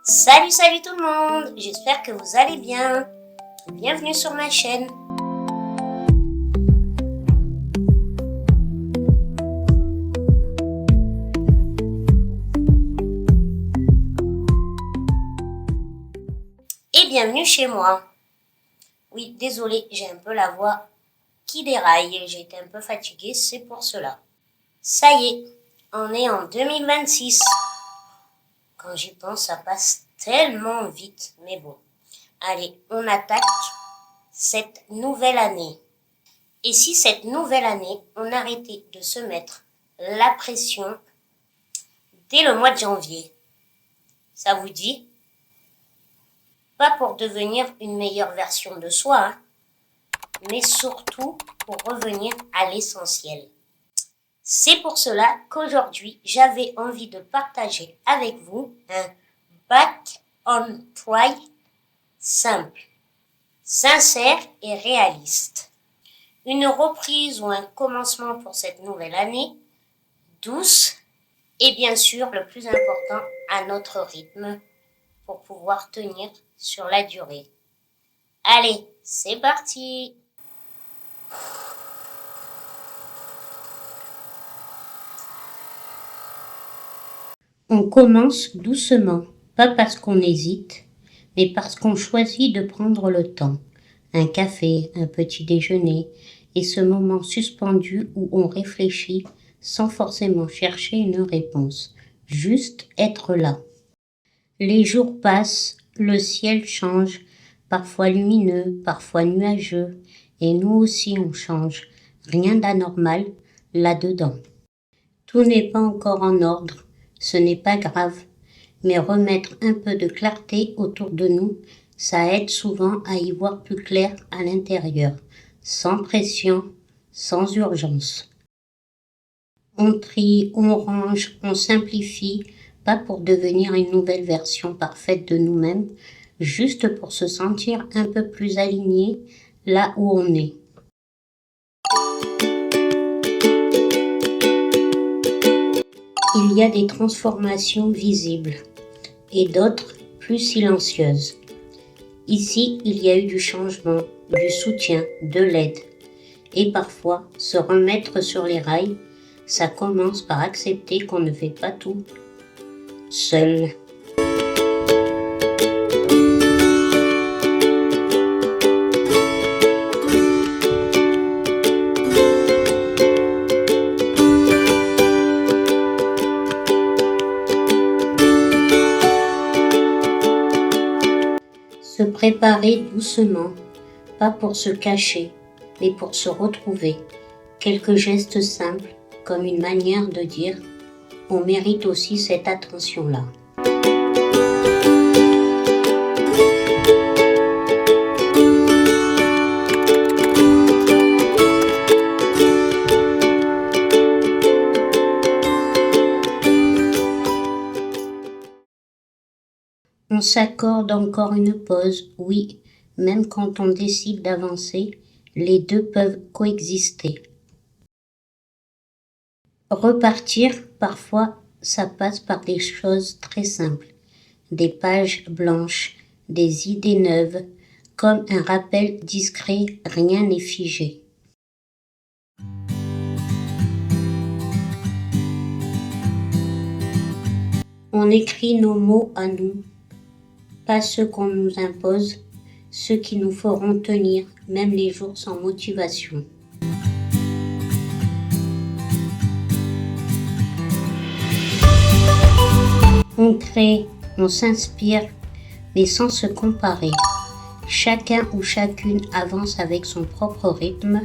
Salut tout le monde, j'espère que vous allez bien. Bienvenue sur ma chaîne. Et bienvenue chez moi. Oui, désolée, j'ai un peu la voix qui déraille, j'ai été un peu fatiguée, c'est pour cela. Ça y est, on est en 2026. Quand j'y pense, ça passe tellement vite, mais bon. Allez, on attaque cette nouvelle année. Et si cette nouvelle année, on arrêtait de se mettre la pression dès le mois de janvier? Ça vous dit? Pas pour devenir une meilleure version de soi, mais surtout pour revenir à l'essentiel. C'est pour cela qu'aujourd'hui, j'avais envie de partager avec vous un back on try simple, sincère et réaliste. Une reprise ou un commencement pour cette nouvelle année, douce et bien sûr le plus important à notre rythme pour pouvoir tenir sur la durée. Allez, c'est parti! On commence doucement, pas parce qu'on hésite, mais parce qu'on choisit de prendre le temps. Un café, un petit déjeuner, et ce moment suspendu où on réfléchit sans forcément chercher une réponse, juste être là. Les jours passent, le ciel change, parfois lumineux, parfois nuageux, et nous aussi on change, rien d'anormal là-dedans. Tout n'est pas encore en ordre. Ce n'est pas grave, mais remettre un peu de clarté autour de nous, ça aide souvent à y voir plus clair à l'intérieur, sans pression, sans urgence. On trie, on range, on simplifie, pas pour devenir une nouvelle version parfaite de nous-mêmes, juste pour se sentir un peu plus aligné là où on est. Il y a des transformations visibles et d'autres plus silencieuses. Ici, il y a eu du changement, du soutien, de l'aide. Et parfois, se remettre sur les rails, ça commence par accepter qu'on ne fait pas tout seul. Se préparer doucement, pas pour se cacher, mais pour se retrouver. Quelques gestes simples, comme une manière de dire « on mérite aussi cette attention-là ». On s'accorde encore une pause, oui, même quand on décide d'avancer, les deux peuvent coexister. Repartir, parfois, ça passe par des choses très simples, des pages blanches, des idées neuves, comme un rappel discret, rien n'est figé. On écrit nos mots à nous. Pas ceux qu'on nous impose, ceux qui nous feront tenir, même les jours sans motivation. On crée, on s'inspire, mais sans se comparer. Chacun ou chacune avance avec son propre rythme,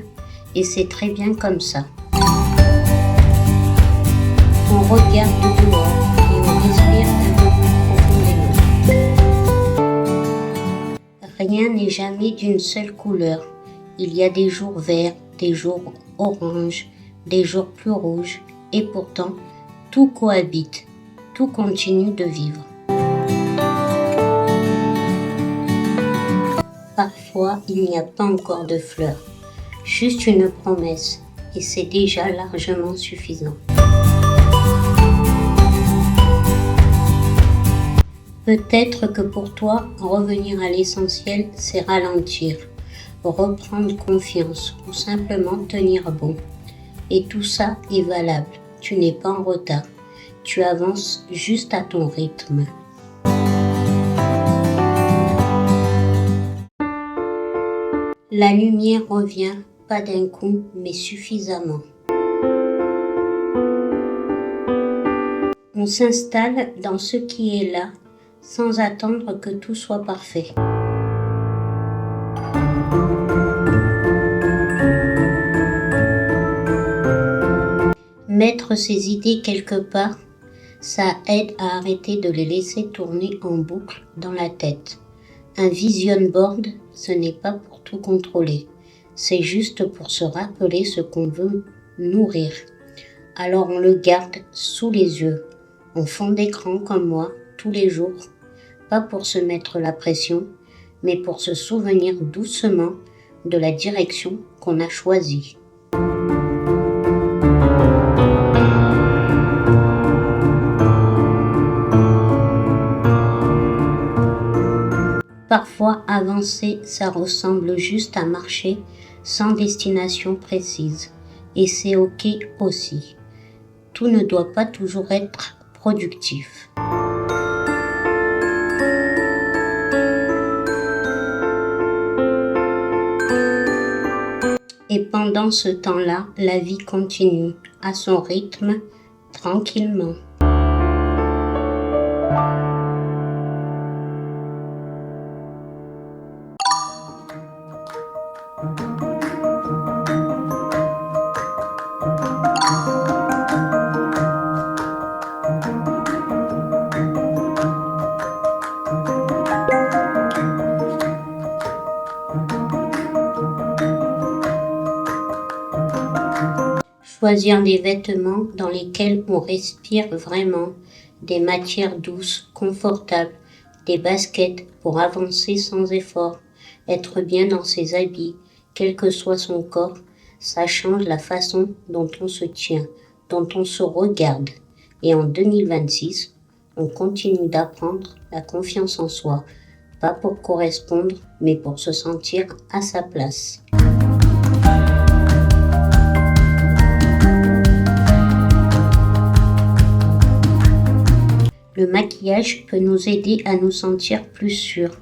et c'est très bien comme ça. On regarde dehors et on respire un peu plus profondément. Rien n'est jamais d'une seule couleur. Il y a des jours verts, des jours oranges, des jours plus rouges, et pourtant, tout cohabite, tout continue de vivre. Parfois, il n'y a pas encore de fleurs, juste une promesse, et c'est déjà largement suffisant. Peut-être que pour toi, revenir à l'essentiel, c'est ralentir, reprendre confiance ou simplement tenir bon. Et tout ça est valable. Tu n'es pas en retard. Tu avances juste à ton rythme. La lumière revient, pas d'un coup, mais suffisamment. On s'installe dans ce qui est là, sans attendre que tout soit parfait. Mettre ses idées quelque part, ça aide à arrêter de les laisser tourner en boucle dans la tête. Un vision board, ce n'est pas pour tout contrôler, c'est juste pour se rappeler ce qu'on veut nourrir. Alors on le garde sous les yeux, en fond d'écran comme moi, tous les jours, pas pour se mettre la pression, mais pour se souvenir doucement de la direction qu'on a choisie. Parfois, avancer, ça ressemble juste à marcher sans destination précise. Et c'est ok aussi. Tout ne doit pas toujours être productif. Et pendant ce temps-là, la vie continue à son rythme, tranquillement. Choisir des vêtements dans lesquels on respire vraiment, des matières douces, confortables, des baskets pour avancer sans effort, être bien dans ses habits, quel que soit son corps, ça change la façon dont on se tient, dont on se regarde. Et en 2026, on continue d'apprendre la confiance en soi, pas pour correspondre, mais pour se sentir à sa place. Le maquillage peut nous aider à nous sentir plus sûrs,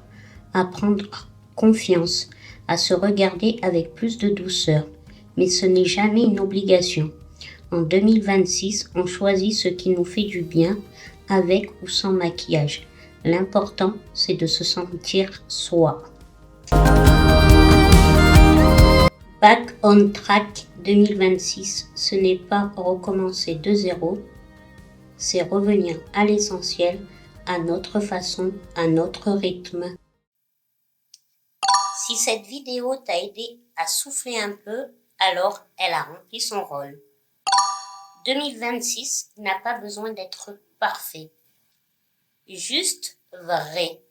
à prendre confiance, à se regarder avec plus de douceur. Mais ce n'est jamais une obligation. En 2026, on choisit ce qui nous fait du bien, avec ou sans maquillage. L'important, c'est de se sentir soi. Back on Track 2026, ce n'est pas recommencer de zéro, c'est revenir à l'essentiel, à notre façon, à notre rythme. Si cette vidéo t'a aidé à souffler un peu, alors elle a rempli son rôle. 2026 n'a pas besoin d'être parfait, juste vrai.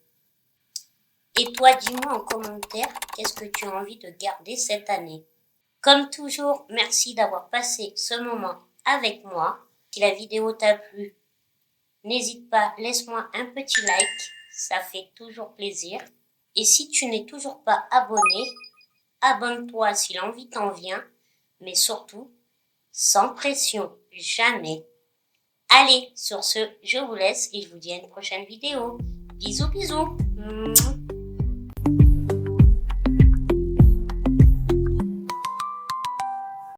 Et toi, dis-moi en commentaire qu'est-ce que tu as envie de garder cette année. Comme toujours, merci d'avoir passé ce moment avec moi. Si la vidéo t'a plu, n'hésite pas, laisse-moi un petit like, ça fait toujours plaisir. Et si tu n'es toujours pas abonné, abonne-toi si l'envie t'en vient, mais surtout, sans pression, jamais. Allez, sur ce, je vous laisse et je vous dis à une prochaine vidéo. Bisous, bisous.